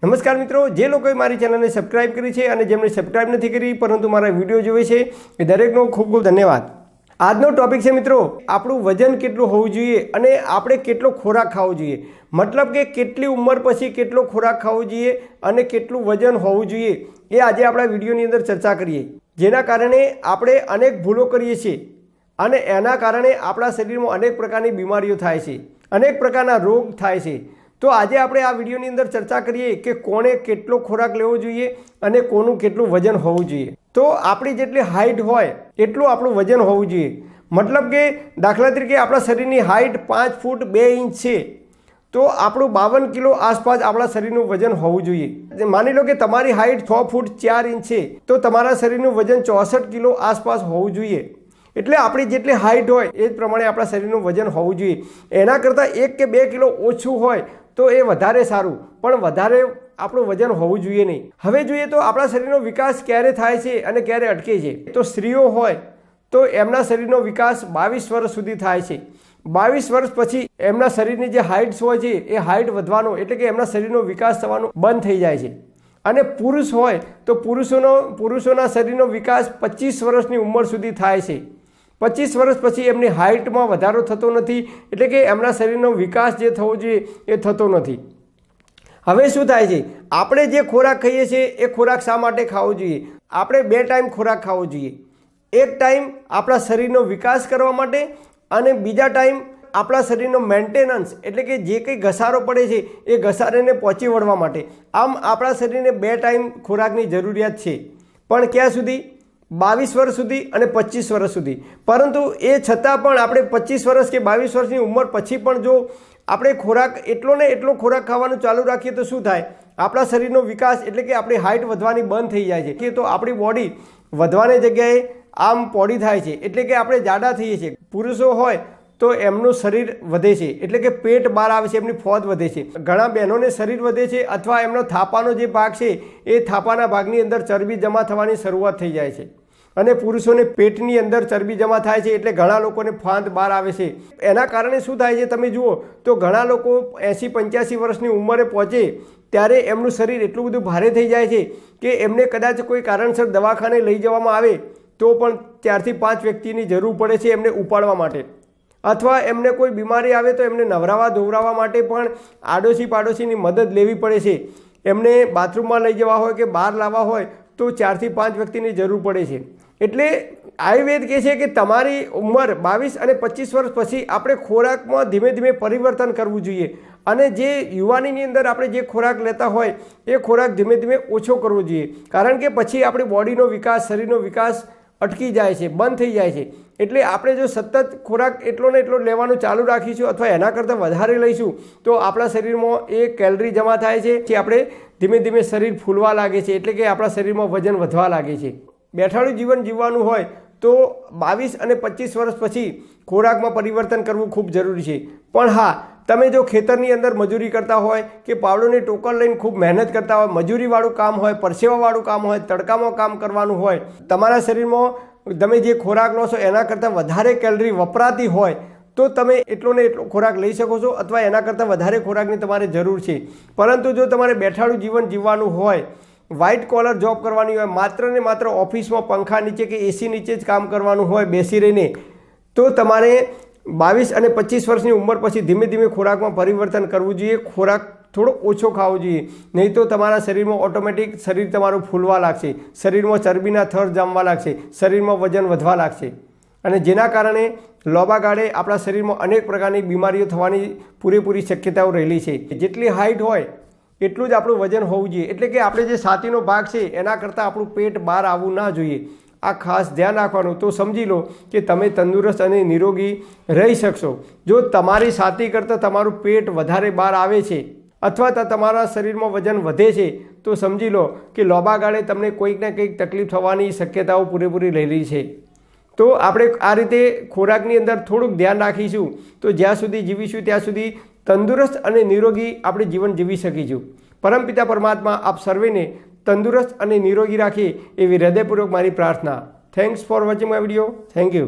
નમસ્કાર મિત્રો, જે લોકોએ મારી ચેનલને સબસ્ક્રાઇબ કરી છે અને જેમણે સબસ્ક્રાઇબ નથી કરી પરંતુ મારા વિડીયો જોવે છે એ દરેકનો ખૂબ ખૂબ ધન્યવાદ। આજનો ટોપિક છે મિત્રો, આપણું વજન કેટલું હોવું જોઈએ અને આપણે કેટલો ખોરાક ખાવો જોઈએ। મતલબ કે કેટલી ઉંમર પછી કેટલો ખોરાક ખાવો જોઈએ અને કેટલું વજન હોવું જોઈએ એ આજે આપણા વિડીયોની અંદર ચર્ચા કરીએ, જેના કારણે આપણે અનેક ભૂલો કરીએ છીએ અને એના કારણે આપણા શરીરમાં અનેક પ્રકારની બીમારીઓ થાય છે, અનેક પ્રકારના રોગ થાય છે। તો આજે આપણે આ વિડીયોની અંદર ચર્ચા કરીએ કે કોણે કેટલો ખોરાક લેવો જોઈએ અને કોનું કેટલું વજન હોવું જોઈએ। તો આપણી જેટલી હાઇટ હોય એટલું આપણું વજન હોવું જોઈએ। મતલબ કે દાખલા તરીકે આપણા શરીરની હાઇટ 5 ફૂટ 2 ઇંચ છે તો આપણું 52 કિલો આસપાસ આપણા શરીરનું વજન હોવું જોઈએ। માની લો કે તમારી હાઇટ 6 ફૂટ 4 ઇંચ છે તો તમારા શરીરનું વજન 64 કિલો આસપાસ હોવું જોઈએ। એટલે આપણી જેટલી હાઇટ હોય એ જ પ્રમાણે આપણા શરીરનું વજન હોવું જોઈએ। એના કરતાં 1 કે 2 કિલો ઓછું હોય તો એ વધારે સારું, પણ વધારે આપણું વજન હોવું જોઈએ નહીં। હવે જોઈએ તો આપણા શરીરનો વિકાસ ક્યારે થાય છે અને ક્યારે અટકે છે। તો સ્ત્રીઓ હોય તો એમના શરીરનો વિકાસ 22 વર્ષ સુધી થાય છે। 22 વર્ષ પછી એમના શરીરની જે હાઇટ્સ હોય છે એ હાઇટ વધવાનો એટલે કે એમના શરીરનો વિકાસ થવાનો બંધ થઈ જાય છે। અને પુરુષ હોય તો પુરુષોના શરીરનો વિકાસ 25 વર્ષની ઉંમર સુધી થાય છે। 25 વર્ષ પછી એમની હાઇટમાં વધારો થતો નથી, એટલે કે એમના શરીરનો વિકાસ જે થવો જોઈએ એ થતો નથી। હવે શું થાય છે, આપણે જે ખોરાક ખાઈએ છીએ એ ખોરાક શા માટે ખાવો જોઈએ? આપણે 2 ટાઈમ ખોરાક ખાવો જોઈએ। એક ટાઈમ આપણા શરીરનો વિકાસ કરવા માટે અને બીજા ટાઈમ આપણા શરીરનો મેન્ટેનન્સ એટલે કે જે કંઈ ઘસારો પડે છે એ ઘસારાને પહોંચી વળવા માટે। આમ આપણા શરીરને 2 ટાઈમ ખોરાકની જરૂરિયાત છે, પણ ક્યાં સુધી? 22 વર્ષ સુધી અને 25 વર્ષ સુધી। પરંતુ એ છતાં પણ આપણે 25 વર્ષ કે 22 વર્ષની ઉંમર પછી પણ જો આપણે ખોરાક એટલો ને એટલો ખોરાક ખાવાનું ચાલુ રાખીએ તો શું થાય? આપણા શરીરનો વિકાસ એટલે કે આપણી હાઇટ વધવાની બંધ થઈ જાય છે, તો આપણી બોડી વધવાની જગ્યાએ આમ પોડી થાય છે, એટલે કે આપણે જાડા થઈએ છીએ। પુરુષો હોય તો એમનું શરીર વધે છે, એટલે કે પેટ બહાર આવે છે, એમની ફોદ વધે છે। ઘણા બહેનોને શરીર વધે છે અથવા એમનો થાપાનો જે ભાગ છે એ થાપાના ભાગની અંદર ચરબી જમા થવાની શરૂઆત થઈ જાય છે અને પુરુષોને પેટની અંદર ચરબી જમા થાય છે, એટલે ઘણા લોકોને ફાંદ બહાર આવે છે। એના કારણે શું થાય છે તમે જુઓ તો ઘણા લોકો 80-85 વર્ષની ઉંમરે પહોંચે ત્યારે એમનું શરીર એટલું બધું ભારે થઈ જાય છે કે એમને કદાચ કોઈ કારણસર દવાખાને લઈ જવામાં આવે તો પણ 4 થી 5 વ્યક્તિની જરૂર પડે છે એમને ઉપાડવા માટે, અથવા એમને કોઈ બીમારી આવે તો એમને નવરાવા ધોવરાવવા માટે પણ આડોશી પાડોશીની મદદ લેવી પડે છે। એમને બાથરૂમમાં લઈ જવા હોય કે બહાર લાવવા હોય તો 4 થી 5 વ્યક્તિની જરૂર પડે છે। એટલે આયુર્વેદ કહે છે કે તમારી ઉંમર 22 અને 25 વર્ષ પછી આપણે ખોરાકમાં ધીમે ધીમે પરિવર્તન કરવું જોઈએ અને જે યુવાનીની અંદર આપણે જે ખોરાક લેતા હોય એ ખોરાક ધીમે ધીમે ઓછો કરવો જોઈએ, કારણ કે પછી આપણી બોડીનો વિકાસ, શરીરનો વિકાસ અટકી જાય છે, બંધ થઈ જાય છે। એટલે આપણે જો સતત ખોરાક એટલો ને એટલો લેવાનું ચાલુ રાખીશું અથવા એના કરતાં વધારે લઈશું તો આપણા શરીરમાં એ કેલરી જમા થાય છે કે આપણે ધીમે ધીમે શરીર ફૂલવા લાગે છે, એટલે કે આપણા શરીરમાં વજન વધવા લાગે છે। બેઠાડું જીવન જીવવાનું હોય તો 22 અને 25 વર્ષ પછી ખોરાકમાં પરિવર્તન કરવું ખૂબ જરૂરી છે। પણ હા, તમે જો ખેતરની અંદર મજૂરી કરતા હોય કે પાવડોની ટોકર લઈને ખૂબ મહેનત કરતા હોય, મજૂરીવાળું કામ હોય, પરસેવાવાળું કામ હોય, તડકામાં કામ કરવાનું હોય, તમારા શરીરમાં તમે જે ખોરાક લો છો એના કરતાં વધારે કેલરી વપરાતી હોય તો તમે એટલો ને એટલો ખોરાક લઈ શકો છો અથવા એના કરતાં વધારે ખોરાકની તમારે જરૂર છે। પરંતુ જો તમારે બેઠાડું જીવન જીવવાનું હોય, વ્હાઇટ કોલર જોબ કરવાની હોય, માત્ર ને માત્ર ઓફિસમાં પંખા નીચે કે એસી નીચે જ કામ કરવાનું હોય બેસી રહીને, તો તમારે 22 અને 25 વર્ષની ઉંમર પછી ધીમે ધીમે ખોરાકમાં પરિવર્તન કરવું જોઈએ। ખોરાક થોડો ઓછો ખાવો જોઈએ, નહીં તો તમારા શરીરમાં ઓટોમેટિક શરીર તમારું ફૂલવા લાગશે, શરીરમાં ચરબીના થર જામવા લાગશે, શરીરમાં વજન વધવા લાગશે અને જેના કારણે લાંબા ગાળે આપણા શરીરમાં અનેક પ્રકારની બીમારીઓ થવાની પૂરેપૂરી શક્યતાઓ રહેલી છે। જેટલી હાઇટ હોય એટલું જ આપણું વજન હોવું જોઈએ, એટલે કે આપણે જે છાતીનો ભાગ છે એના કરતાં આપણું પેટ બહાર આવવું ના જોઈએ। આ ખાસ ધ્યાન રાખવાનું। તો સમજી લો કે તમે તંદુરસ્ત અને નિરોગી રહી શકશો જો તમારી છાતી કરતાં તમારું પેટ વધારે બહાર આવે છે અથવા તો તમારા શરીરમાં વજન વધે છે તો સમજી લો કે લાંબા ગાળે તમને કોઈક ને કંઈક તકલીફ થવાની શક્યતાઓ પૂરેપૂરી રહેલી છે। તો આપણે આ રીતે ખોરાકની અંદર થોડુંક ધ્યાન રાખીશું તો જ્યાં સુધી જીવીશું ત્યાં સુધી તંદુરસ્ત અને નિરોગી આપણે જીવન જીવી શકીશું। પરમપિતા પરમાત્મા આપ સર્વેને તંદુરસ્ત અને નિરોગી રાખે એવી હૃદયપૂર્વક મારી પ્રાર્થના। Thanks for watching my video. Thank you.